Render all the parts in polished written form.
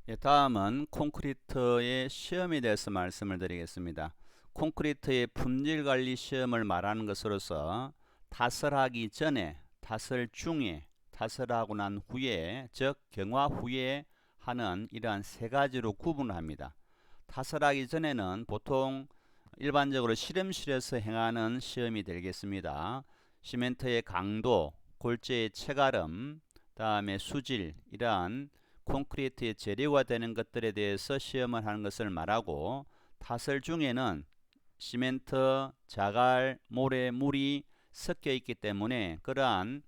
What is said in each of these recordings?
예, 다음은 콘크리트의 시험에 대해서 말씀을 드리겠습니다. 콘크리트의 품질 관리 시험을 말하는 것으로서 타설하기 전에, 타설 중에, 타설하고 난 후에, 즉 경화 후에 하는 이러한 세 가지로 구분을 합니다. 타설하기 전에는 보통 일반적으로 실험실에서 행하는 시험이 되겠습니다. 시멘트의 강도, 골재의 체가름, 다음에 수질, 이러한 콘크리트의 재료가 되는 것들에 대해서 시험을 하는 것을 말하고, 타설 중에는 시멘트, 자갈, 모래, 물이 섞여 있기 때문에 그러한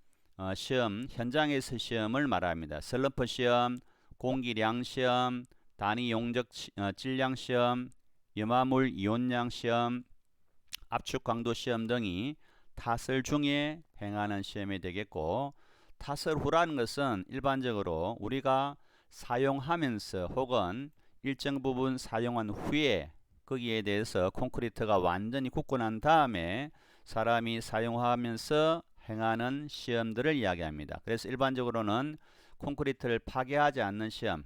시험, 현장에서 시험을 말합니다. 슬럼프 시험, 공기량 시험, 단위 용적 질량 시험, 염화물 이온량 시험, 압축 강도 시험 등이 타설 중에 행하는 시험이 되겠고, 타설 후라는 것은 일반적으로 우리가 사용하면서 혹은 일정 부분 사용한 후에 거기에 대해서 콘크리트가 완전히 굳고 난 다음에 사람이 사용하면서 행하는 시험들을 이야기합니다. 그래서 일반적으로는 콘크리트를 파괴하지 않는 시험,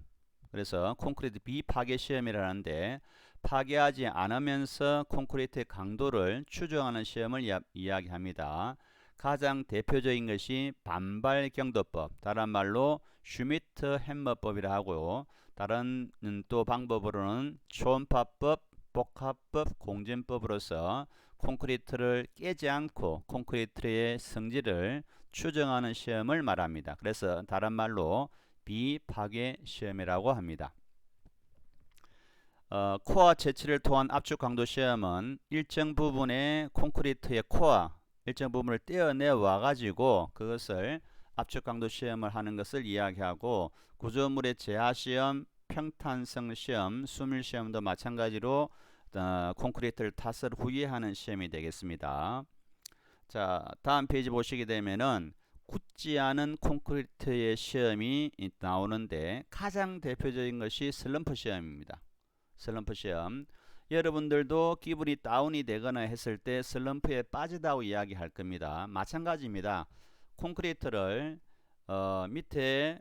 그래서 콘크리트 비파괴 시험이라는데, 파괴하지 않으면서 콘크리트의 강도를 추정하는 시험을 이야기합니다. 가장 대표적인 것이 반발경도법, 다른 말로 슈미트 햄머법이라 하고, 다른 또 방법으로는 초음파법, 복합법, 공진법으로서 콘크리트를 깨지 않고 콘크리트의 성질을 추정하는 시험을 말합니다. 그래서 다른 말로 비파괴 시험이라고 합니다. 코어 채취를 통한 압축 강도 시험은 일정 부분의 콘크리트의 코어, 일정 부분을 떼어내 와가지고 그것을 압축 강도 시험을 하는 것을 이야기하고, 구조물의 재하 시험, 평탄성 시험, 수밀 시험도 마찬가지로 콘크리트를 타설 후에 하는 시험이 되겠습니다. 자, 다음 페이지 보시게 되면은 굳지 않은 콘크리트의 시험이 나오는데, 가장 대표적인 것이 슬럼프 시험입니다. 슬럼프 시험. 여러분들도 기분이 다운이 되거나 했을 때 슬럼프에 빠지다고 이야기할 겁니다. 마찬가지입니다. 콘크리트를 밑에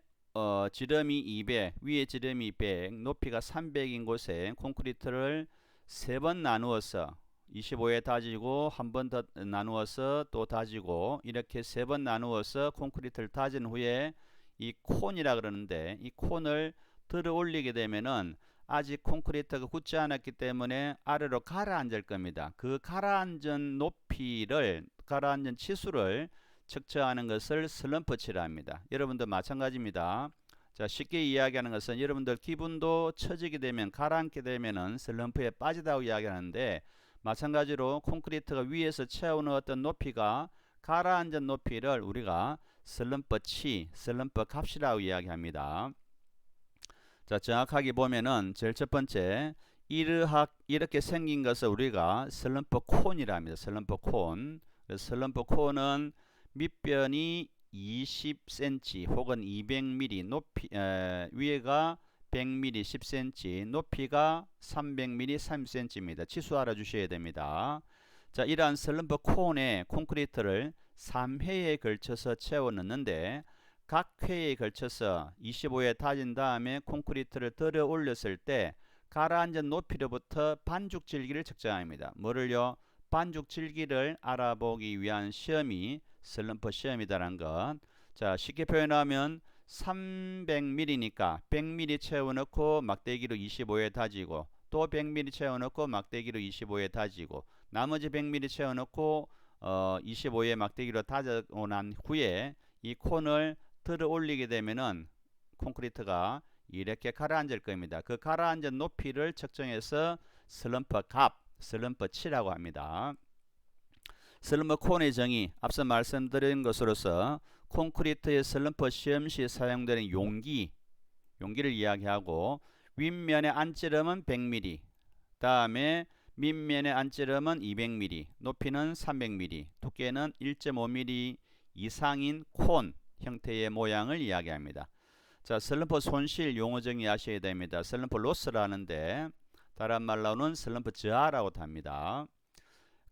지름이 200, 위에 지름이 100, 높이가 300인 곳에 콘크리트를 세 번 나누어서 25에 다지고 한 번 더 나누어서 또 다지고 이렇게 세 번 나누어서 콘크리트를 다진 후에 이 콘이라 그러는데, 이 콘을 들어 올리게 되면은 아직 콘크리트가 굳지 않았기 때문에 아래로 가라앉을 겁니다. 그 가라앉은 높이를, 가라앉은 치수를 측정하는 것을 슬럼프 치라 합니다. 여러분도 마찬가지입니다. 자, 쉽게 이야기하는 것은 여러분들 기분도 처지게 되면, 가라앉게 되면은 슬럼프에 빠지다고 이야기하는데, 마찬가지로 콘크리트가 위에서 채우는 어떤 높이가 가라앉은 높이를 우리가 슬럼프 치, 슬럼프 값이라고 이야기합니다. 자, 정확하게 보면은 제일 첫 번째, 이렇게 생긴 것을 우리가 슬럼프 콘이라 합니다. 슬럼프 콘. 그래서 슬럼프 콘은 밑변이 20cm 혹은 200mm, 위에가 100mm 10cm, 높이가 300mm 30cm입니다. 치수 알아주셔야 됩니다. 자, 이러한 슬럼프 콘에 콘크리트를 3회에 걸쳐서 채워 넣는데, 각 회에 걸쳐서 25에 다진 다음에 콘크리트를 들어 올렸을 때 가라앉은 높이로부터 반죽 질기를 측정합니다. 뭐를요? 반죽 질기를 알아보기 위한 시험이 슬럼프 시험이다라는 것. 자, 쉽게 표현하면 300mm니까 100mm 채워넣고 막대기로 25에 다지고, 또 100mm 채워넣고 막대기로 25에 다지고, 나머지 100mm 채워넣고 25에 막대기로 다지고 난 후에 이 콘을 들어 올리게 되면은 콘크리트가 이렇게 가라앉을 겁니다. 그 가라앉은 높이를 측정해서 슬럼프 값, 슬럼프 치라고 합니다. 슬럼프 콘의 정의, 앞서 말씀드린 것으로서 콘크리트의 슬럼프 시험 시 사용되는 용기를 이야기하고, 윗면의 안지름은 100mm, 다음에 밑면의 안지름은 200mm, 높이는 300mm, 두께는 1.5mm 이상인 콘 형태의 모양을 이야기합니다. 자, 슬럼프 손실 용어 정의하셔야 됩니다. 슬럼프 로스라는데, 다른 말로는 슬럼프 저하라고 합니다.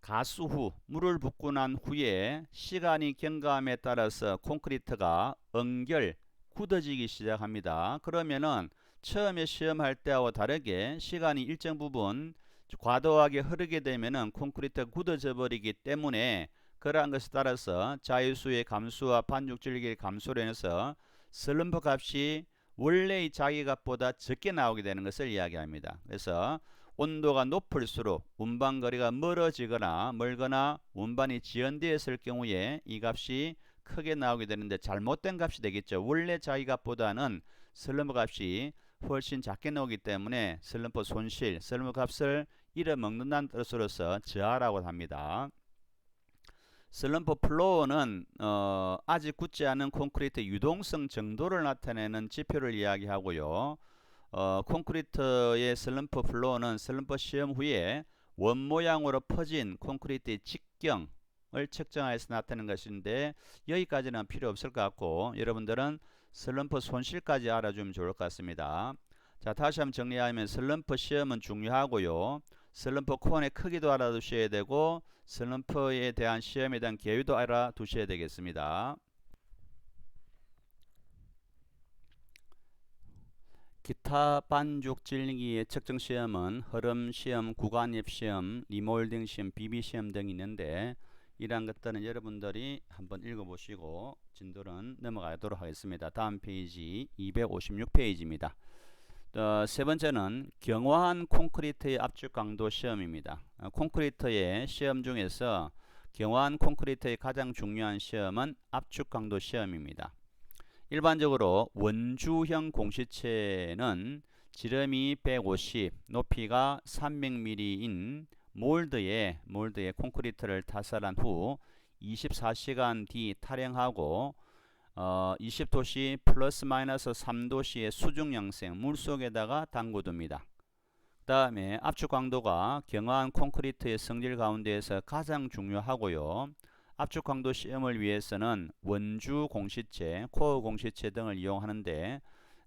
가수 후, 물을 붓고 난 후에 시간이 경과함에 따라서 콘크리트가 굳어지기 시작합니다. 그러면은 처음에 시험할 때하고 다르게 시간이 일정 부분 과도하게 흐르게 되면은 콘크리트가 굳어져 버리기 때문에 그러한 것에 따라서 자유수의 감수와 반죽질기의 감소로 인해서 슬럼프 값이 원래의 자기값보다 적게 나오게 되는 것을 이야기합니다. 그래서 온도가 높을수록 운반거리가 멀거나 운반이 지연되었을 경우에 이 값이 크게 나오게 되는데 잘못된 값이 되겠죠. 원래 자기값보다는 슬럼프 값이 훨씬 작게 나오기 때문에 슬럼프 손실, 슬럼프 값을 잃어먹는다는 뜻으로서 저하라고 합니다. 슬럼프 플로우는 아직 굳지 않은 콘크리트 유동성 정도를 나타내는 지표를 이야기하고요. 콘크리트의 슬럼프 플로우는 슬럼프 시험 후에 원 모양으로 퍼진 콘크리트의 직경을 측정하여서 나타내는 것인데 여기까지는 필요 없을 것 같고 여러분들은 슬럼프 손실까지 알아주면 좋을 것 같습니다. 자, 다시 한번 정리하면 슬럼프 시험은 중요하고요. 슬럼프 콘의 크기도 알아두셔야 되고 슬럼프에 대한 시험에 대한 계획도 알아두셔야 되겠습니다. 기타 반죽 질기의 측정 시험은 흐름 시험, 구간입 시험, 리몰딩 시험, 비비 시험 등이 있는데 이러한 것들은 여러분들이 한번 읽어보시고 진도는 넘어가도록 하겠습니다. 다음 페이지 256페이지입니다. 세 번째는 경화한 콘크리트의 압축 강도 시험입니다. 콘크리트의 시험 중에서 경화한 콘크리트의 가장 중요한 시험은 압축 강도 시험입니다. 일반적으로 원주형 공시체는 지름이 150, 높이가 300mm인 몰드에 콘크리트를 타설한 후 24시간 뒤 탈영하고 20도씨 플러스 마이너스 3도씨의 수중 양생 물속에다가 담궈둡니다. 그 다음에 압축 강도가 경화한 콘크리트의 성질 가운데에서 가장 중요하고요. 압축 강도 시험을 위해서는 원주 공시체, 코어 공시체 등을 이용하는데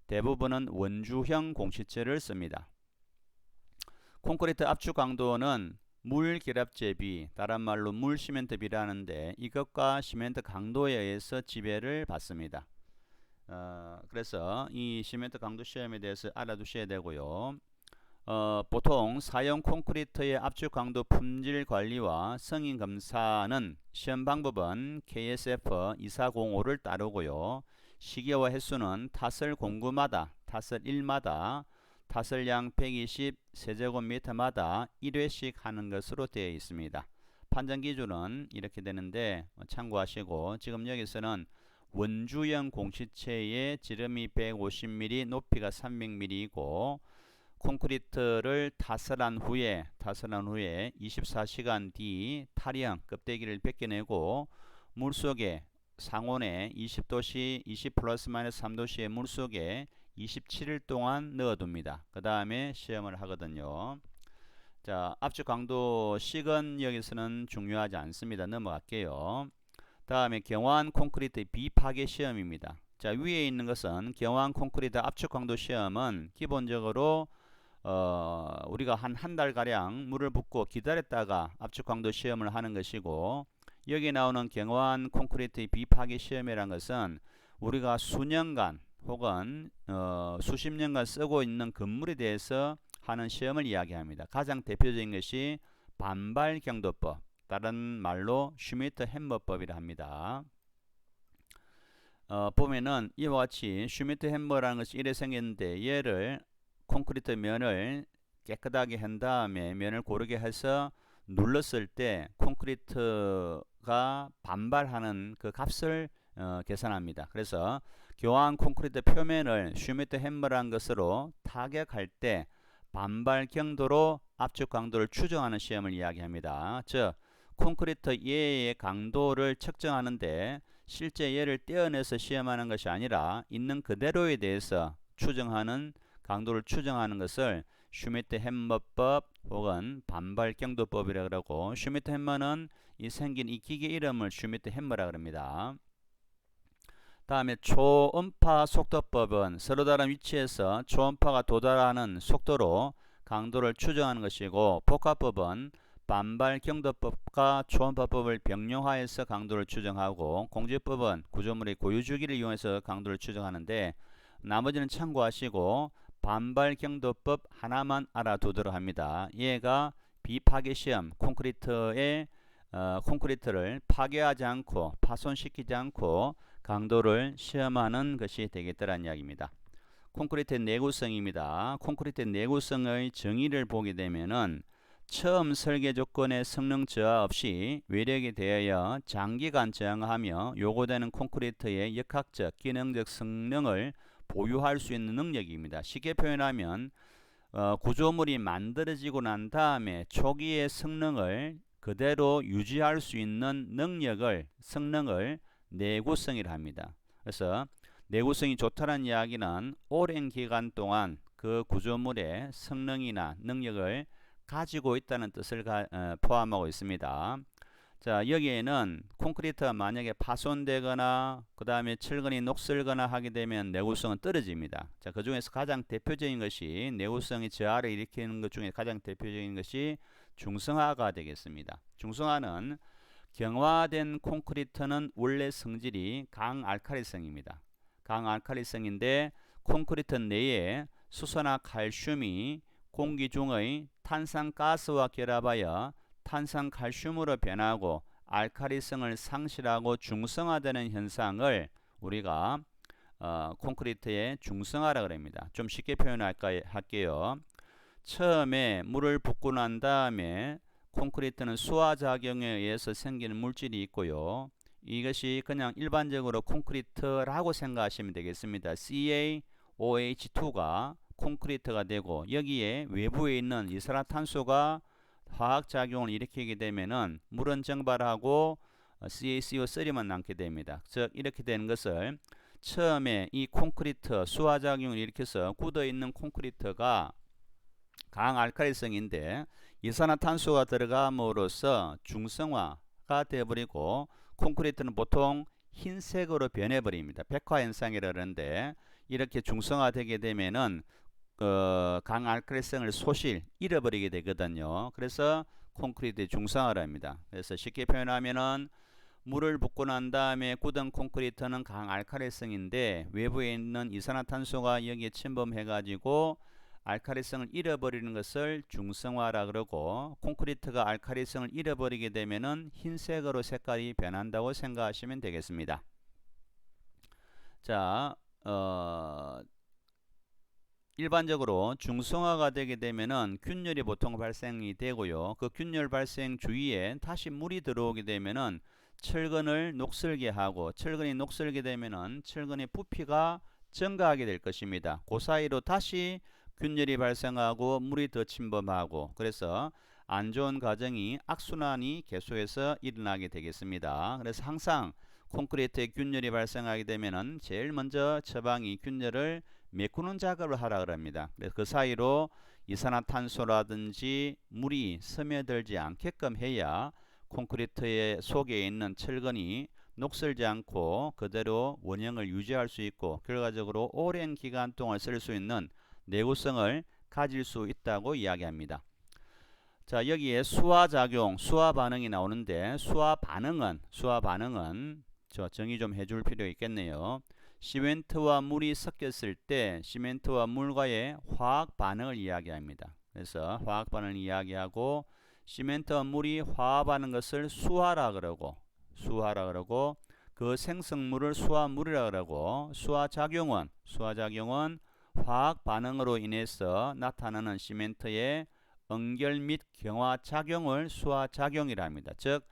대부분은 원주형 공시체를 씁니다. 콘크리트 압축 강도는 물 결합제비, 다른 말로 물 시멘트 비라는데 이것과 시멘트 강도에 의해서 지배를 받습니다. 그래서 이 시멘트 강도 시험에 대해서 알아두셔야 되고요. 보통 사용 콘크리트의 압축 강도 품질 관리와 성인 검사는 시험 방법은 KSF 2405를 따르고요. 시계와 횟수는 타설 공구마다, 타설 1마다, 타설량 120 세제곱미터마다 1회씩 하는 것으로 되어 있습니다. 판정 기준은 이렇게 되는데 참고하시고 지금 여기서는 원주형 공시체의 지름이 150mm, 높이가 300mm이고 콘크리트를 타설한 후에 24시간 뒤 탈영 껍데기를 벗겨내고 물속에 상온에 20도씨 20 플러스 마이너스 3도씨의 물속에 27일 동안 넣어둡니다. 그 다음에 시험을 하거든요. 자, 압축 강도 식은 여기서는 중요하지 않습니다. 넘어갈게요. 다음에 경화한 콘크리트 비파괴 시험입니다. 자, 위에 있는 것은 경화한 콘크리트 압축 강도 시험은 기본적으로 우리가 한 달가량 물을 붓고 기다렸다가 압축 강도 시험을 하는 것이고 여기 나오는 경화한 콘크리트 비파괴 시험이라는 것은 우리가 수년간 혹은 수십 년간 쓰고 있는 건물에 대해서 하는 시험을 이야기합니다. 가장 대표적인 것이 반발 경도법, 다른 말로 슈미트 햄머법이라 합니다. 보면은 이와 같이 슈미트 햄머라는 것이 이래 생겼는데 얘를 콘크리트 면을 깨끗하게 한 다음에 면을 고르게 해서 눌렀을 때 콘크리트가 반발하는 그 값을 계산합니다. 그래서 교환 콘크리트 표면을 슈미트 햄머라는 것으로 타격할 때 반발 경도로 압축 강도를 추정하는 시험을 이야기합니다. 즉 콘크리트 얘의 강도를 측정하는데 실제 얘를 떼어내서 시험하는 것이 아니라 있는 그대로에 대해서 추정하는 강도를 추정하는 것을 슈미트 햄머법 혹은 반발 경도법이라고 그러고 슈미트 햄머는 생긴 이 기계 이름을 슈미트 햄머라고 합니다. 다음에 초음파 속도법은 서로 다른 위치에서 초음파가 도달하는 속도로 강도를 추정하는 것이고 복합법은 반발 경도법과 초음파법을 병용하여서 강도를 추정하고 공제법은 구조물의 고유 주기를 이용해서 강도를 추정하는데 나머지는 참고하시고 반발경도법 하나만 알아두도록 합니다. 얘가 비파괴시험, 콘크리트를 파괴하지 않고 파손시키지 않고 강도를 시험하는 것이 되겠다는 이야기입니다. 콘크리트의 내구성입니다. 콘크리트의 내구성의 정의를 보게 되면은 처음 설계 조건의 성능 저하 없이 외력에 대하여 장기간 저항하며 요구되는 콘크리트의 역학적, 기능적 성능을 보유할 수 있는 능력입니다. 쉽게 표현하면 구조물이 만들어지고 난 다음에 초기의 성능을 그대로 유지할 수 있는 성능을 내구성이라 합니다. 그래서 내구성이 좋다는 이야기는 오랜 기간 동안 그 구조물의 성능이나 능력을 가지고 있다는 뜻을 포함하고 있습니다. 자, 여기에는 콘크리트가 만약에 파손되거나 그 다음에 철근이 녹슬거나 하게 되면 내구성은 떨어집니다. 자, 그 중에서 가장 대표적인 것이 내구성의 저하를 일으키는 것 중에 가장 대표적인 것이 중성화가 되겠습니다. 중성화는 경화된 콘크리트는 원래 성질이 강알칼리성입니다. 강알칼리성인데 콘크리트 내에 수소나 칼슘이 공기 중의 탄산가스와 결합하여 탄산칼슘으로 변하고 알칼리성을 상실하고 중성화되는 현상을 우리가 콘크리트의 중성화라고 합니다. 좀 쉽게 할게요. 처음에 물을 붓고 난 다음에 콘크리트는 수화작용에 의해서 생기는 물질이 있고요. 이것이 그냥 일반적으로 콘크리트라고 생각하시면 되겠습니다. CaOH2가 콘크리트가 되고 여기에 외부에 있는 이산화탄소가 화학작용을 일으키게 되면은 물은 증발하고 CaCO3만 남게 됩니다. 즉 이렇게 되는 것을 처음에 이 콘크리트 수화작용을 일으켜서 굳어있는 콘크리트가 강알칼리성인데 이산화탄소가 들어감으로써 중성화가 되어버리고 콘크리트는 보통 흰색으로 변해버립니다. 백화현상이라 그러는데 이렇게 중성화되게 되면은 강알칼리성을 잃어버리게 되거든요. 그래서 콘크리트의 중성화를 합니다. 그래서 쉽게 표현하면은 물을 붓고 난 다음에 굳은 콘크리트는 강알칼리성인데 외부에 있는 이산화탄소가 여기에 침범해 가지고 알칼리성을 잃어버리는 것을 중성화라 그러고 콘크리트가 알칼리성을 잃어버리게 되면은 흰색으로 색깔이 변한다고 생각하시면 되겠습니다. 자, 일반적으로 중성화가 되게 되면은 균열이 보통 발생이 되고요. 그 균열 발생 주위에 다시 물이 들어오게 되면은 철근을 녹슬게 하고 철근이 녹슬게 되면은 철근의 부피가 증가하게 될 것입니다. 그 사이로 다시 균열이 발생하고 물이 더 침범하고 그래서 안 좋은 과정이 악순환이 계속해서 일어나게 되겠습니다. 그래서 항상 콘크리트에 균열이 발생하게 되면은 제일 먼저 처방이 균열을 메꾸는 작업을 하라 그럽니다. 그래서 그 사이로 이산화탄소라든지 물이 스며들지 않게끔 해야 콘크리트 속에 있는 철근이 녹슬지 않고 그대로 원형을 유지할 수 있고 결과적으로 오랜 기간 동안 쓸 수 있는 내구성을 가질 수 있다고 이야기합니다. 자, 여기에 수화작용, 수화반응이 나오는데 수화반응은 저 정의 좀 해줄 필요 있겠네요. 시멘트와 물이 섞였을 때 시멘트와 물과의 화학 반응을 이야기합니다. 그래서 화학 반응을 이야기하고 시멘트와 물이 화합하는 것을 수화라 그러고 그 생성물을 수화물이라 그러고 수화작용은 화학 반응으로 인해서 나타나는 시멘트의 응결 및 경화 작용을 수화작용이라 합니다. 즉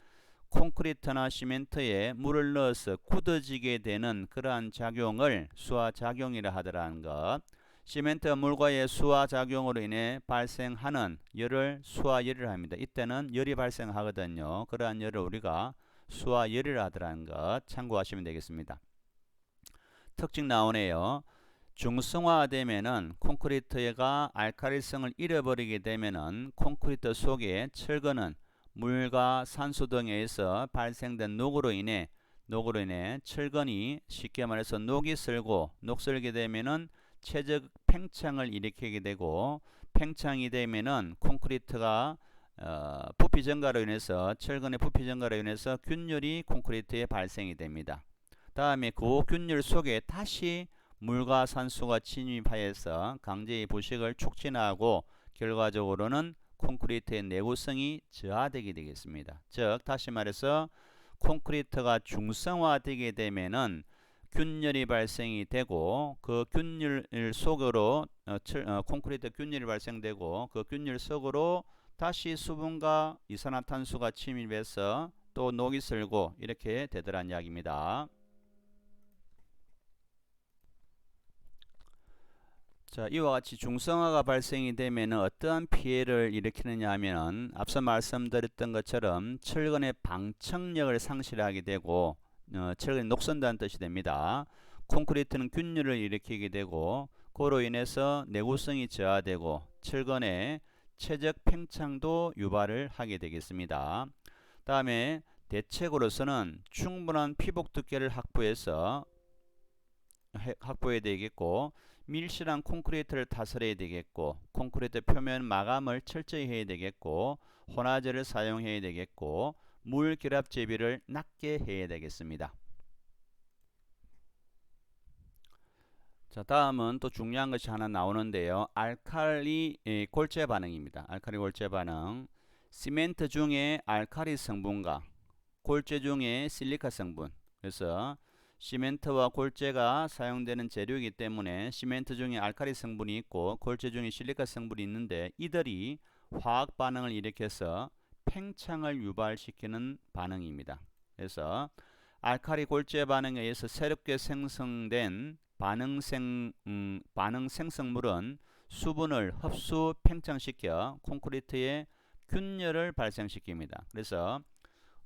콘크리트나 시멘트에 물을 넣어서 굳어지게 되는 그러한 작용을 수화작용이라 하더라는 것. 시멘트와 물과의 수화작용으로 인해 발생하는 열을 수화열이라 합니다. 이때는 열이 발생하거든요. 그러한 열을 우리가 수화열이라 하더라는 것 참고하시면 되겠습니다. 특징 나오네요. 중성화되면은 콘크리트가 알칼리성을 잃어버리게 되면은 콘크리트 속에 철근은 물과 산소 등에 의해서 발생된 녹으로 인해 철근이 쉽게 말해서 녹이 녹슬게 되면은 최적 팽창을 일으키게 되고 팽창이 되면은 콘크리트가 부피 증가로 인해서 철근의 부피 증가로 인해서 균열이 콘크리트에 발생이 됩니다. 다음에 그 균열 속에 다시 물과 산소가 침입하여서 강제의 부식을 촉진하고 결과적으로는 콘크리트의 내구성이 저하되게 되겠습니다. 즉 다시 말해서 콘크리트가 중성화되게 되면은 균열이 발생이 되고 그 균열 속으로 콘크리트 균열이 발생되고 그 균열 속으로 다시 수분과 이산화탄소가 침입해서 또 녹이 슬고 이렇게 되더란 이야기입니다. 자, 이와 같이 중성화가 발생이 되면 어떠한 피해를 일으키느냐 하면 앞서 말씀드렸던 것처럼 철근의 방청력을 상실하게 되고 철근이 녹선다는 뜻이 됩니다. 콘크리트는 균열을 일으키게 되고 그로 인해서 내구성이 저하되고 철근의 최적 팽창도 유발을 하게 되겠습니다. 다음에 대책으로서는 충분한 피복 두께를 확보해야 되겠고 밀실한 콘크리트를 타설해야 되겠고 콘크리트 표면 마감을 철저히 해야 되겠고 혼화제를 사용해야 되겠고 물 결합 재비를 낮게 해야 되겠습니다. 자, 다음은 또 중요한 것이 하나 나오는데요. 알칼리 골재 반응입니다. 알칼리 골재 반응. 시멘트 중에 알칼리 성분과 골재 중에 실리카 성분. 그래서 시멘트와 골재가 사용되는 재료이기 때문에 시멘트 중에 알칼리 성분이 있고 골재 중에 실리카 성분이 있는데 이들이 화학 반응을 일으켜서 팽창을 유발시키는 반응입니다. 그래서 알칼리 골재 반응에 의해서 새롭게 생성된 반응 생성물은 수분을 흡수 팽창시켜 콘크리트에 균열을 발생시킵니다. 그래서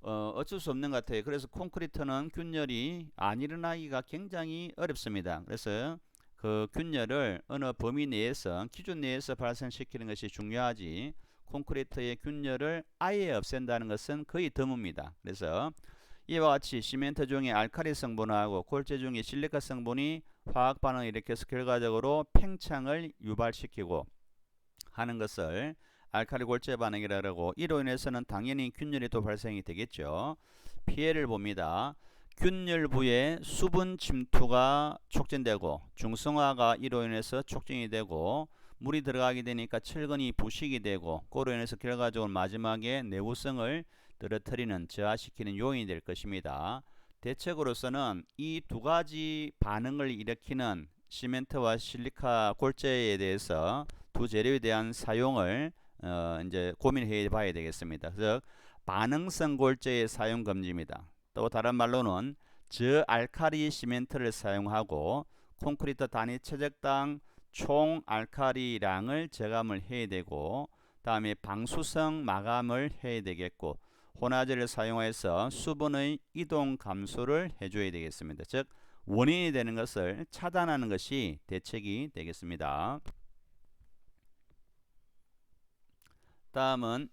어쩔 수 없는 것 같아요. 그래서 콘크리트는 균열이 안 일어나기가 굉장히 어렵습니다. 그래서 그 균열을 어느 범위 내에서 기준 내에서 발생시키는 것이 중요하지 콘크리트의 균열을 아예 없앤다는 것은 거의 드뭅니다. 그래서 이와 같이 시멘트 중에 알칼리 성분하고 골재 중에 실리카 성분이 화학 반응을 일으켜서 결과적으로 팽창을 유발시키고 하는 것을 알칼리 골재 반응이라고 하고 이로 인해서는 당연히 균열이 또 발생이 되겠죠. 피해를 봅니다. 균열부에 수분 침투가 촉진되고 중성화가 이로 인해서 촉진이 되고 물이 들어가게 되니까 철근이 부식이 되고 그로 인해서 결과적으로 마지막에 내구성을 떨어뜨리는 저하시키는 요인이 될 것입니다. 대책으로서는 이 두 가지 반응을 일으키는 시멘트와 실리카 골재에 대해서 두 재료에 대한 사용을 이제 고민해 봐야 되겠습니다. 즉 반응성 골재의 사용 금지입니다. 또 다른 말로는 저알칼리 시멘트를 사용하고 콘크리트 단위 최적당 총 알칼리량을 저감을 해야 되고 다음에 방수성 마감을 해야 되겠고 혼화제를 사용해서 수분의 이동 감소를 해줘야 되겠습니다. 즉 원인이 되는 것을 차단하는 것이 대책이 되겠습니다. 다음은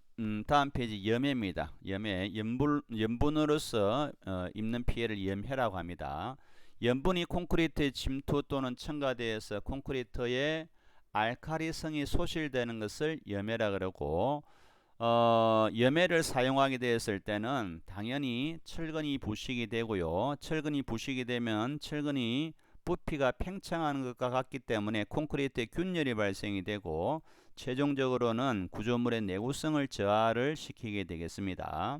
다음 페이지 염해입니다. 염해, 염분으로서 입는 피해를 염해라고 합니다. 염분이 콘크리트에 침투 또는 첨가되어서 콘크리트에 알칼리성이 소실되는 것을 염해라 그러고 염해를 사용하게 되었을 때는 당연히 철근이 부식이 되고요. 철근이 부식이 되면 철근이 부피가 팽창하는 것과 같기 때문에 콘크리트에 균열이 발생이 되고 최종적으로는 구조물의 내구성을 저하를 시키게 되겠습니다.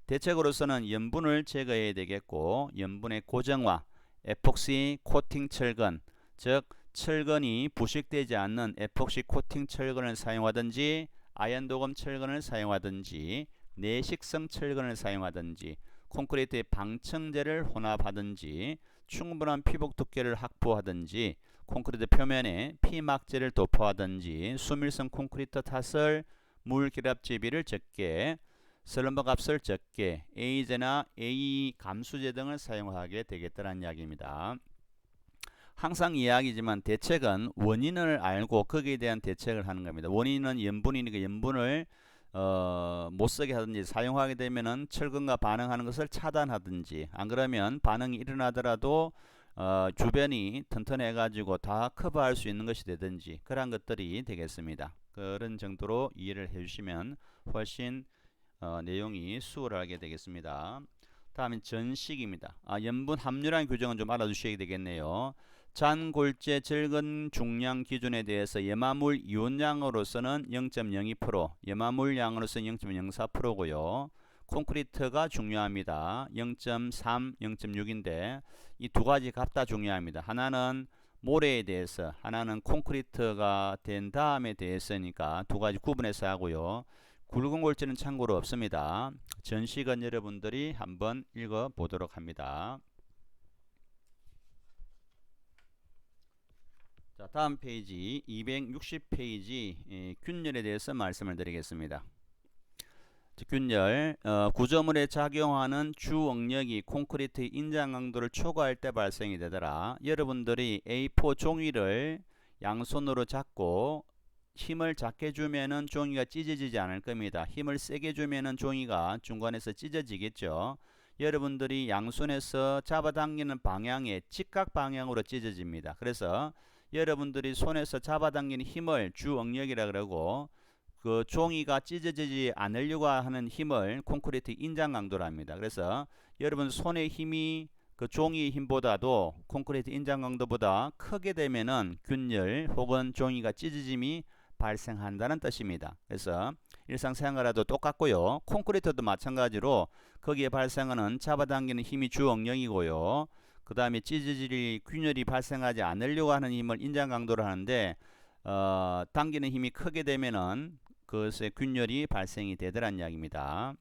대책으로서는 염분을 제거해야 되겠고 염분의 고정화, 에폭시 코팅 철근, 즉 철근이 부식되지 않는 에폭시 코팅 철근을 사용하든지 아연도금 철근을 사용하든지 내식성 철근을 사용하든지 콘크리트의 방청제를 혼합하든지 충분한 피복 두께를 확보하든지 콘크리트 표면에 피막재를 도포하든지 수밀성 콘크리트 타설 물 결합 재비를 적게 슬럼버 값을 적게 A제나 A 감수제 등을 사용하게 되겠다는 이야기입니다. 항상 이야기지만 대책은 원인을 알고 거기에 대한 대책을 하는 겁니다. 원인은 염분이니까 염분을 못 쓰게 하든지 사용하게 되면은 철근과 반응하는 것을 차단하든지 안 그러면 반응이 일어나더라도 주변이 튼튼해 가지고 다 커버할 수 있는 것이 되든지 그런 것들이 되겠습니다. 그런 정도로 이해를 해주시면 훨씬 내용이 수월하게 되겠습니다. 다음은 전식입니다. 염분 함유량 규정은 좀 알아두셔야 되겠네요. 잔골재 절근 중량 기준에 대해서 염화물 이온량으로서는 0.02%, 염화물량으로서는 0.04%고요. 콘크리트가 중요합니다. 0.3, 0.6인데 이 두 가지 값 다 중요합니다. 하나는 모래에 대해서, 하나는 콘크리트가 된 다음에 대해서니까 두 가지 구분해서 하고요. 굵은 골재는 참고로 없습니다. 전식은 여러분들이 한번 읽어 보도록 합니다. 자, 다음 페이지 260페이지 균열에 대해서 말씀을 드리겠습니다. 균열, 구조물에 작용하는 주응력이 콘크리트 인장 강도를 초과할 때 발생이 되더라. 여러분들이 A4 종이를 양손으로 잡고 힘을 작게 주면은 종이가 찢어지지 않을 겁니다. 힘을 세게 주면은 종이가 중간에서 찢어지겠죠. 여러분들이 양손에서 잡아당기는 방향에 직각 방향으로 찢어집니다. 그래서 여러분들이 손에서 잡아당기는 힘을 주응력이라 그러고 그 종이가 찢어지지 않으려고 하는 힘을 콘크리트 인장 강도라 합니다. 그래서 여러분 손의 힘이 그 종이의 힘보다도 콘크리트 인장 강도보다 크게 되면은 균열 혹은 종이가 찢어짐이 발생한다는 뜻입니다. 그래서 일상생활에도 똑같고요. 콘크리트도 마찬가지로 거기에 발생하는 잡아당기는 힘이 주응력이고요. 그 다음에 찢어질 균열이 발생하지 않으려고 하는 힘을 인장 강도를 하는데 당기는 힘이 크게 되면은 그것의 균열이 발생이 되더란 이야기입니다.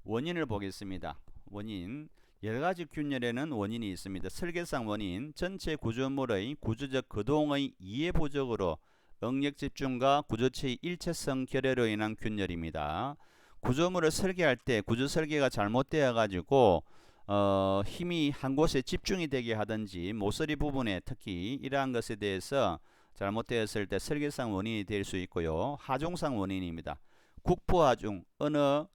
원인을 보겠습니다. 원인, 여러가지 균열에는 원인이 있습니다. 설계상 원인, 전체 구조물의 구조적 거동의 이해 부족으로 응력 집중과 구조체의 일체성 결여로 인한 균열입니다. 구조물을 설계할 때 구조 설계가 잘못되어 가지고 힘이 한 곳에 집중이 되게 하든지 모서리 부분에 특히 이러한 것에 대해서 잘못되었을 때 설계상 원인이 될 수 있고요. 하중상 원인입니다. 국부하중, 어느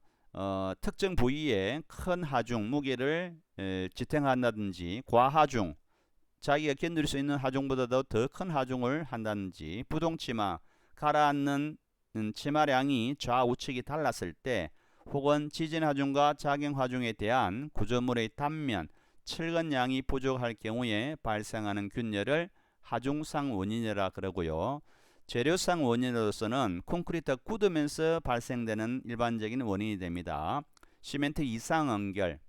특정 부위에 큰 하중, 무게를 지탱한다든지 과하중, 자기가 견딜 수 있는 하중보다도 더 큰 하중을 한다든지 부동치마, 가라앉는 치마량이 좌우측이 달랐을 때 혹은 지진하중과 작용하중에 대한 구조물의 단면, 철근량이 부족할 경우에 발생하는 균열을 하중상 원인이라 그러고요. 재료상 원인으로서는 콘크리트가 굳으면서 발생되는 일반적인 원인이 됩니다. 시멘트 이상 응결,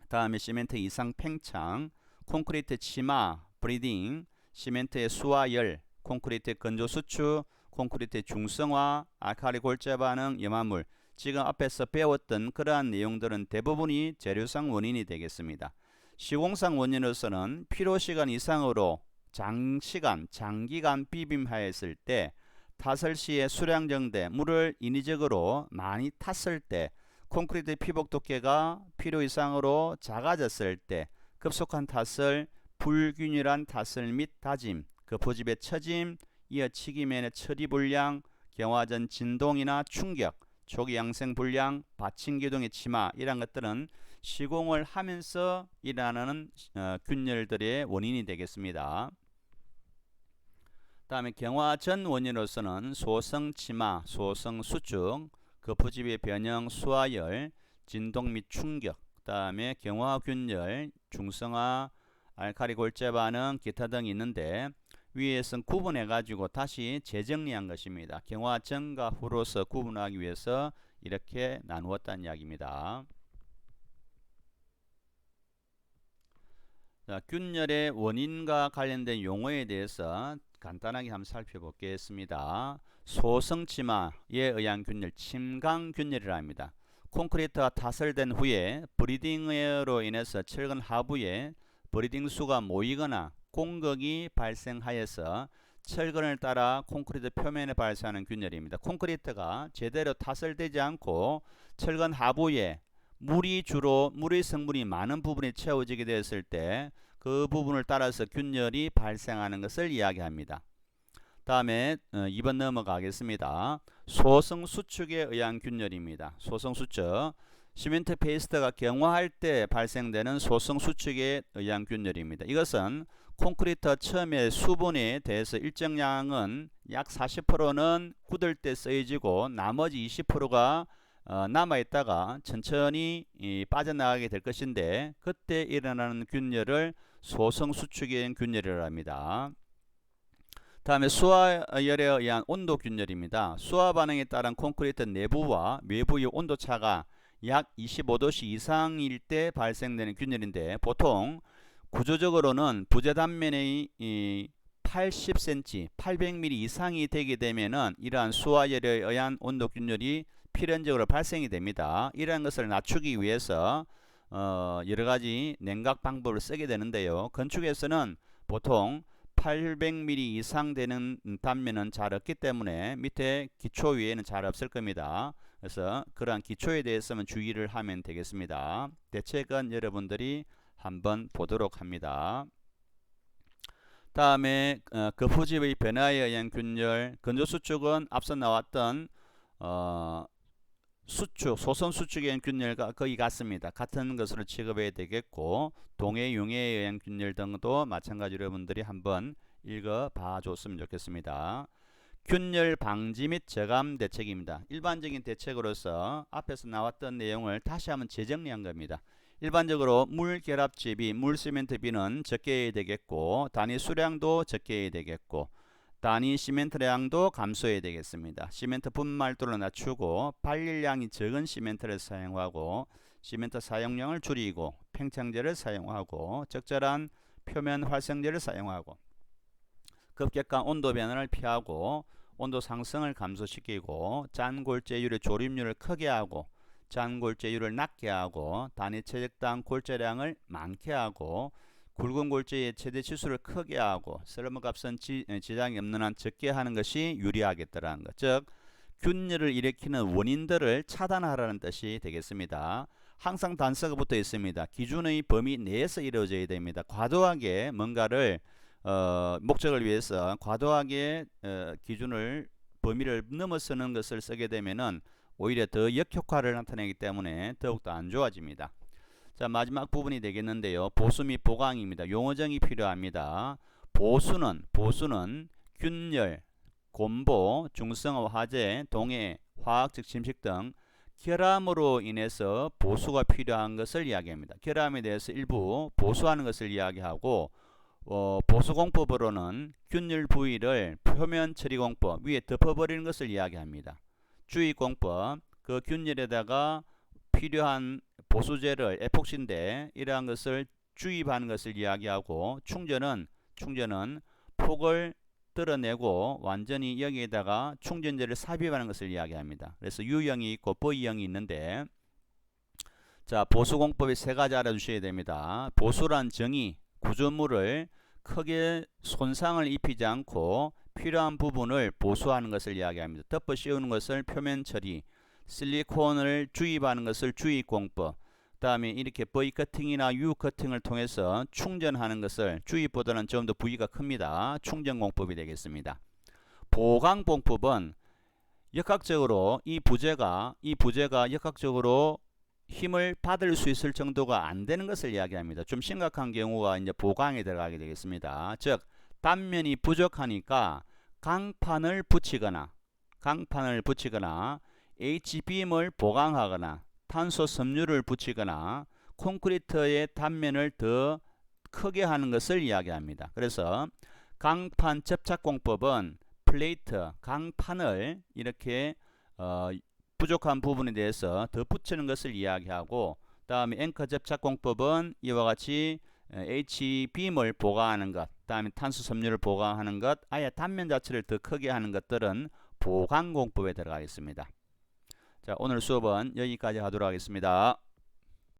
다음에 시멘트 이상 팽창, 콘크리트 치마, 브리딩, 시멘트의 수화열, 콘크리트 건조 수축, 콘크리트 중성화, 알칼리 골재 반응, 염화물. 지금 앞에서 배웠던 그러한 내용들은 대부분이 재료상 원인이 되겠습니다. 시공상 원인으로서는 필요시간 이상으로 장기간 비빔하였을 때, 타설 시에 수량 정대, 물을 인위적으로 많이 탔을 때, 콘크리트 피복 두께가 필요 이상으로 작아졌을 때, 급속한 타설, 불균일한 타설 및 다짐, 거푸집의 처짐, 이어 치기면의 처리 불량, 경화전 진동이나 충격, 초기 양생 불량, 받침 기동의 침하, 이런 것들은 시공을 하면서 일어나는 균열들의 원인이 되겠습니다. 다음에 경화 전 원인으로서는 소성 치마, 소성 수축, 거푸집의 변형, 수화열, 진동 및 충격, 다음에 경화 균열, 중성화, 알칼리 골재 반응, 기타 등이 있는데 위에서 구분해 가지고 다시 재정리한 것입니다. 경화 전과 후로서 구분하기 위해서 이렇게 나누었다는 이야기입니다. 자, 균열의 원인과 관련된 용어에 대해서 간단하게 한번 살펴보겠습니다. 소성치마에 의한 균열, 침강균열이라 합니다. 콘크리트가 타설된 후에 브리딩으로 인해서 철근 하부에 브리딩 수가 모이거나 공극이 발생하여서 철근을 따라 콘크리트 표면에 발생하는 균열입니다. 콘크리트가 제대로 타설되지 않고 철근 하부에 물의 성분이 많은 부분이 채워지게 되었을 때 그 부분을 따라서 균열이 발생하는 것을 이야기합니다. 다음에 2번 넘어가겠습니다. 소성 수축에 의한 균열입니다. 소성 수축, 시멘트 페이스트가 경화할 때 발생되는 소성 수축에 의한 균열입니다. 이것은 콘크리트 처음에 수분에 대해서 일정량은 약 40%는 굳을 때 쓰여지고 나머지 20%가 남아있다가 천천히 빠져나가게 될 것인데 그때 일어나는 균열을 소성수축인 균열이라고 합니다. 다음에 수화열에 의한 온도 균열입니다. 수화 반응에 따른 콘크리트 내부와 외부의 온도차가 약 25도씨 이상일 때 발생되는 균열인데 보통 구조적으로는 부재 단면의 80cm, 800mm 이상이 되게 되면은 이러한 수화열에 의한 온도 균열이 필연적으로 발생이 됩니다. 이러한 것을 낮추기 위해서 여러 가지 냉각 방법을 쓰게 되는데요. 건축에서는 보통 800mm 이상 되는 단면은 잘 없기 때문에 밑에 기초 위에는 잘 없을 겁니다. 그래서 그러한 기초에 대해서만 주의를 하면 되겠습니다. 대책은 여러분들이 한번 보도록 합니다. 다음에 거푸집의 변화에 의한 균열, 건조수축은 앞서 나왔던 수축, 소선 수축에 의한 균열과 거의 같습니다. 같은 것으로 취급해야 되겠고 동해, 융해에 의한 균열 등도 마찬가지로 여러분들이 한번 읽어봐 줬으면 좋겠습니다. 균열 방지 및 저감 대책입니다. 일반적인 대책으로서 앞에서 나왔던 내용을 다시 한번 재정리한 겁니다. 일반적으로 물 결합집이 물 시멘트 비는 적게 해야 되겠고 단위 수량도 적게 해야 되겠고 단위 시멘트량도 감소해야 되겠습니다. 시멘트 분말도를 낮추고 발열량이 적은 시멘트를 사용하고 시멘트 사용량을 줄이고 팽창제를 사용하고 적절한 표면 활성제를 사용하고 급격한 온도 변화를 피하고 온도 상승을 감소시키고 잔골재율의 조립률을 크게 하고 잔골재율을 낮게 하고 단위 최적당 골재량을 많게 하고 굵은 골재의 최대 치수를 크게 하고 쓸모값은 지장이 없는 한 적게 하는 것이 유리하겠더라는 것. 즉 균열을 일으키는 원인들을 차단하라는 뜻이 되겠습니다. 항상 단서가 붙어 있습니다. 기준의 범위 내에서 이루어져야 됩니다. 과도하게 뭔가를 목적을 위해서 과도하게 기준을 범위를 넘어서는 것을 쓰게 되면은 오히려 더 역효과를 나타내기 때문에 더욱더 안 좋아집니다. 자, 마지막 부분이 되겠는데요. 보수 및 보강입니다. 용어정이 필요합니다. 보수는 균열, 곤보, 중성화 화재, 동해, 화학적 침식 등 결함으로 인해서 보수가 필요한 것을 이야기합니다. 결함에 대해서 일부 보수하는 것을 이야기하고 보수공법으로는 균열 부위를 표면 처리공법 위에 덮어버리는 것을 이야기합니다. 주의공법, 그 균열에다가 필요한 보수제를 에폭시인데 이러한 것을 주입하는 것을 이야기하고 충전은 폭을 뚫어내고 완전히 여기에다가 충전제를 삽입하는 것을 이야기합니다. 그래서 U형이 있고 V형이 있는데 자, 보수공법이 세 가지 알아주셔야 됩니다. 보수란 정의, 구조물을 크게 손상을 입히지 않고 필요한 부분을 보수하는 것을 이야기합니다. 덮어 씌우는 것을 표면 처리, 실리콘을 주입하는 것을 주입공법, 그 다음에 이렇게 V 커팅이나 U 커팅을 통해서 충전하는 것을 주입보다는 좀 더 부위가 큽니다. 충전공법이 되겠습니다. 보강공법은 역학적으로 이 부재가 역학적으로 힘을 받을 수 있을 정도가 안 되는 것을 이야기합니다. 좀 심각한 경우가 이제 보강에 들어가게 되겠습니다. 즉 단면이 부족하니까 강판을 붙이거나 H빔을 보강하거나 탄소 섬유를 붙이거나 콘크리트의 단면을 더 크게 하는 것을 이야기합니다. 그래서 강판 접착공법은 플레이트, 강판을 이렇게 부족한 부분에 대해서 더 붙이는 것을 이야기하고 다음에 앵커 접착공법은 이와 같이 H빔을 보강하는 것, 다음에 탄소 섬유를 보강하는 것, 아예 단면 자체를 더 크게 하는 것들은 보강공법에 들어가겠습니다. 자, 오늘 수업은 여기까지 하도록 하겠습니다.